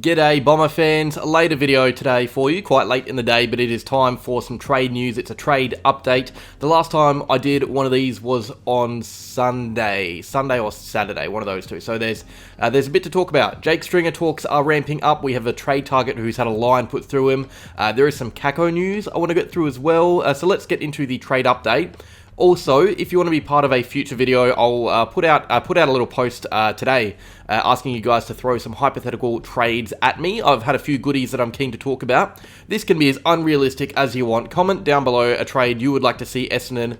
G'day Bomber fans, a later video today for you, quite late in the day, but it is time for some trade news. It's a trade update. The last time I did one of these was on Sunday or Saturday, one of those two. So there's a bit to talk about. Jake Stringer talks are ramping up. We have a trade target who's had a line put through him. There is some Kako news I want to get through as well. So let's get into the trade update. Also, if you want to be part of a future video, I'll put out a little post today asking you guys to throw some hypothetical trades at me. I've had a few goodies that I'm keen to talk about. This can be as unrealistic as you want. Comment down below a trade you would like to see Essendon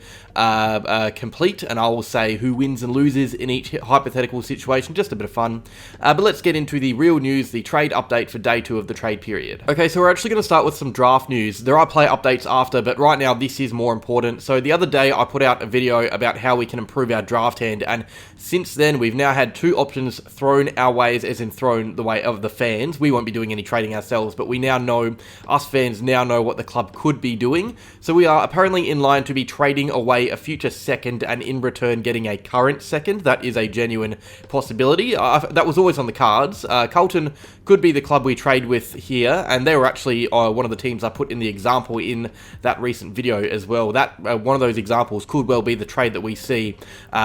complete, and I will say who wins and loses in each hypothetical situation. Just a bit of fun. But let's get into the real news, the trade update for day 2 of the trade period. Okay, so we're actually going to start with some draft news. There are player updates after, but right now this is more important. So the other day I put out a video about how we can improve our draft hand, and since then we've now had 2 options thrown our ways, as in thrown the way of the fans. We won't be doing any trading ourselves, but we now know, us fans now know what the club could be doing. So we are apparently in line to be trading away a future second and in return getting a current second. That is a genuine possibility. That was always on the cards. Carlton could be the club we trade with here, and they were actually one of the teams I put in the example in that recent video as well. That one of those examples could well be the trade that we see.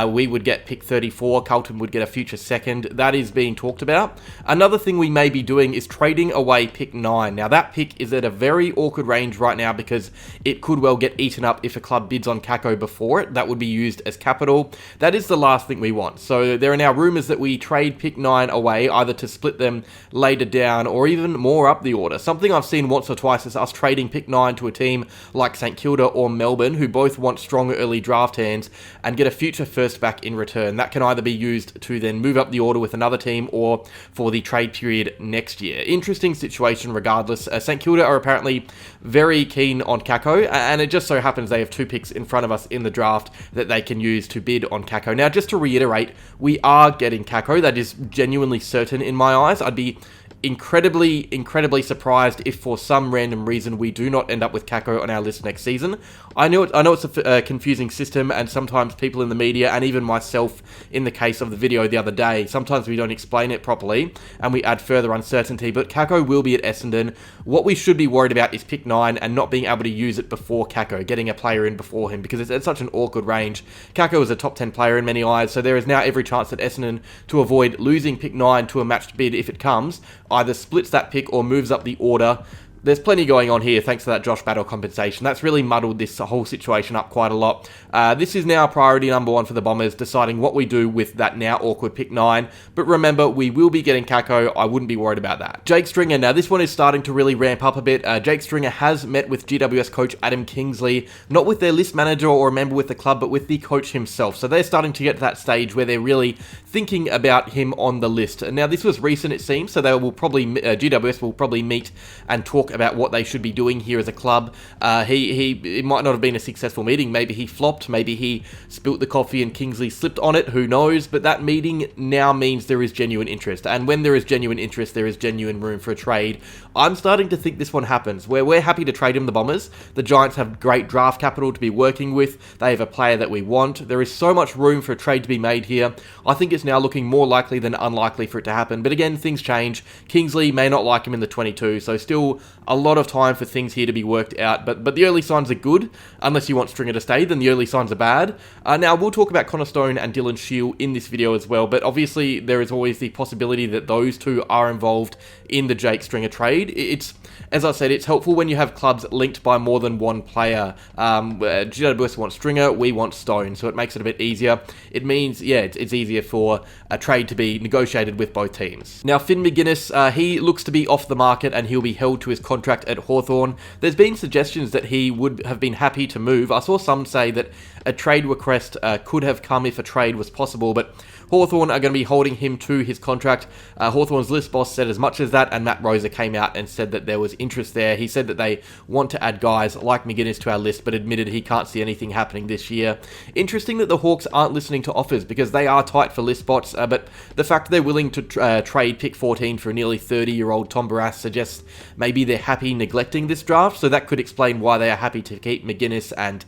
We would get pick 34, Carlton would get a future second. That is being talked about. Another thing we may be doing is trading away pick 9. Now that pick is at a very awkward range right now because it could well get eaten up if a club bids on Kako before it. That would be used as capital. That is the last thing we want. So there are now rumours that we trade pick 9 away, either to split them later down or even more up the order. Something I've seen once or twice is us trading pick 9 to a team like St Kilda or Melbourne, who both want stronger early draft hands and get a future first back in return. That can either be used to then move up the order with another team or for the trade period next year. Interesting situation regardless. St Kilda are apparently very keen on Kako, and it just so happens they have 2 picks in front of us in the draft that they can use to bid on Kako. Now, just to reiterate, we are getting Kako. That is genuinely certain in my eyes. I'd be incredibly surprised if for some random reason we do not end up with Kako on our list next season. I know it's a confusing system, and sometimes people in the media, and even myself in the case of the video the other day, sometimes we don't explain it properly and we add further uncertainty, but Kako will be at Essendon. What we should be worried about is pick 9 and not being able to use it before Kako, getting a player in before him, because it's such an awkward range. Kako is a top 10 player in many eyes, so there is now every chance at Essendon to avoid losing pick 9 to a matched bid if it comes, either splits that pick or moves up the order. There's plenty going on here thanks to that Josh Battle compensation. That's really muddled this whole situation up quite a lot. This is now priority number 1 for the Bombers, deciding what we do with that now awkward pick 9. But remember, we will be getting Kako. I wouldn't be worried about that. Jake Stringer. Now, this one is starting to really ramp up a bit. Jake Stringer has met with GWS coach Adam Kingsley, not with their list manager or a member with the club, but with the coach himself. So they're starting to get to that stage where they're really thinking about him on the list. Now, this was recent, it seems, so they will probably GWS will probably meet and talk about what they should be doing here as a club. It might not have been a successful meeting. Maybe he flopped. Maybe he spilt the coffee and Kingsley slipped on it. Who knows? But that meeting now means there is genuine interest. And when there is genuine interest, there is genuine room for a trade. I'm starting to think this one happens, where we're happy to trade him, the Bombers. The Giants have great draft capital to be working with. They have a player that we want. There is so much room for a trade to be made here. I think it's now looking more likely than unlikely for it to happen. But again, things change. Kingsley may not like him in the 22, so still a lot of time for things here to be worked out, but the early signs are good. Unless you want Stringer to stay, then the early signs are bad. Now, we'll talk about Conor Stone and Dylan Shield in this video as well, but obviously there is always the possibility that those two are involved in the Jake Stringer trade. It's, as I said, it's helpful when you have clubs linked by more than one player. GWS wants Stringer, we want Stone, so it makes it a bit easier. It means, yeah, it's easier for a trade to be negotiated with both teams. Now, Finn Maginness, he looks to be off the market and he'll be held to his contract at Hawthorn. There's been suggestions that he would have been happy to move. I saw some say that a trade request could have come if a trade was possible, but Hawthorn are going to be holding him to his contract. Hawthorn's list boss said as much as that, and Matt Rosa came out and said that there was interest there. He said that they want to add guys like Maginness to our list, but admitted he can't see anything happening this year. Interesting that the Hawks aren't listening to offers, because they are tight for list spots, but the fact they're willing to trade pick 14 for a nearly 30-year-old Tom Barrass suggests maybe they're happy neglecting this draft, so that could explain why they are happy to keep Maginness and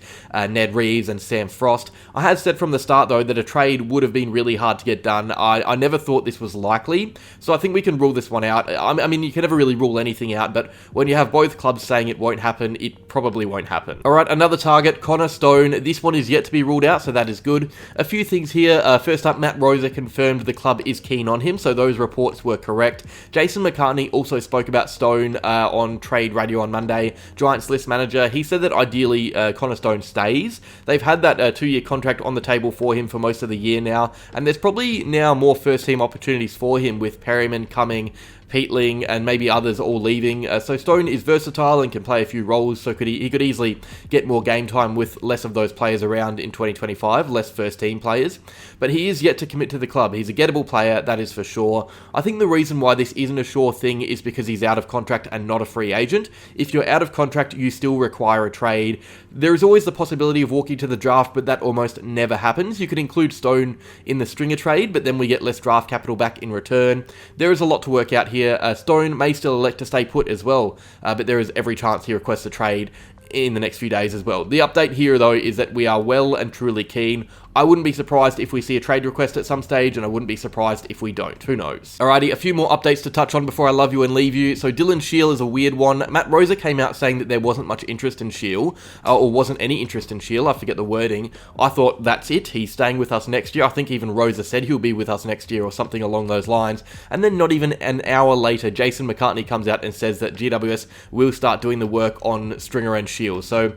Ned Reeves and Sam Frost. I had said from the start, though, that a trade would have been really hard hard to get done. I never thought this was likely, so I think we can rule this one out. I mean, you can never really rule anything out, but when you have both clubs saying it won't happen, it probably won't happen. Alright, another target, Conor Stone. This one is yet to be ruled out, so that is good. A few things here. First up, Matt Rosa confirmed the club is keen on him, so those reports were correct. Jason McCartney also spoke about Stone on Trade Radio on Monday. Giants list manager, he said that ideally Conor Stone stays. They've had that 2-year contract on the table for him for most of the year now, and there's probably now more first team opportunities for him with Perryman coming, Peatling, and maybe others all leaving. So Stone is versatile and can play a few roles, so he could easily get more game time with less of those players around in 2025, less first team players. But he is yet to commit to the club. He's a gettable player, that is for sure. I think the reason why this isn't a sure thing is because he's out of contract and not a free agent. If you're out of contract, you still require a trade. There is always the possibility of walking to the draft, but that almost never happens. You could include Stone in the Stringer trade, but then we get less draft capital back in return. There is a lot to work out here. Stone may still elect to stay put as well, but there is every chance he requests a trade in the next few days as well. The update here, though, is that we are well and truly keen. I wouldn't be surprised if we see a trade request at some stage, and I wouldn't be surprised if we don't. Who knows? Alrighty, a few more updates to touch on before I love you and leave you. So Dylan Shiel is a weird one. Matt Rosa came out saying that there wasn't much interest in Shiel, or wasn't any interest in Shiel. I forget the wording. I thought that's it. He's staying with us next year. I think even Rosa said he'll be with us next year or something along those lines. And then not even an hour later, Jason McCartney comes out and says that GWS will start doing the work on Stringer and Shiel. So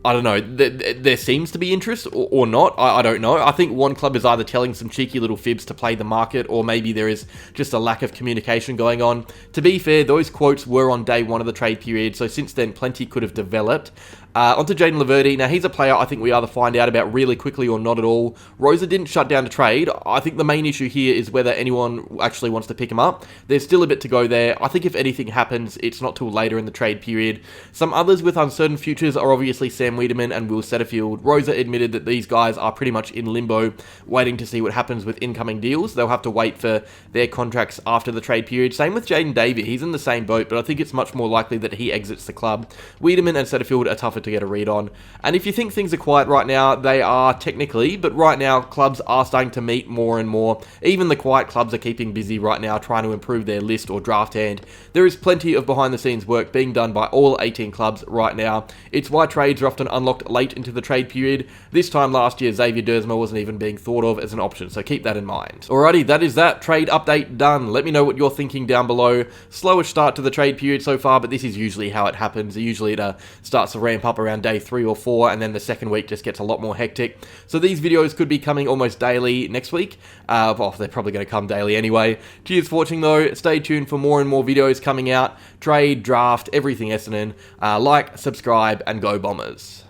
I don't know, there seems to be interest or not, I don't know. I think one club is either telling some cheeky little fibs to play the market, or maybe there is just a lack of communication going on. To be fair, those quotes were on day one of the trade period, so since then plenty could have developed. Onto Jaden Laverty. Now, he's a player I think we either find out about really quickly or not at all. Rosa didn't shut down the trade. I think the main issue here is whether anyone actually wants to pick him up. There's still a bit to go there. I think if anything happens, it's not till later in the trade period. Some others with uncertain futures are obviously Sam Wiedemann and Will Setterfield. Rosa admitted that these guys are pretty much in limbo, waiting to see what happens with incoming deals. They'll have to wait for their contracts after the trade period. Same with Jaden Davey. He's in the same boat, but I think it's much more likely that he exits the club. Wiedemann and Setterfield are tougher to get a read on. And if you think things are quiet right now, they are technically, but right now clubs are starting to meet more and more. Even the quiet clubs are keeping busy right now trying to improve their list or draft hand. There is plenty of behind the scenes work being done by all 18 clubs right now. It's why trades are often unlocked late into the trade period. This time last year, Xavier Dersma wasn't even being thought of as an option, so keep that in mind. Alrighty, that is that trade update done. Let me know what you're thinking down below. Slowish start to the trade period so far, but this is usually how it happens. Usually it starts to ramp up around day 3 or 4, and then the second week just gets a lot more hectic. So these videos could be coming almost daily next week. Well, they're probably going to come daily anyway. Cheers for watching though. Stay tuned for more and more videos coming out. Trade, draft, everything Essendon. Like, subscribe, and go Bombers.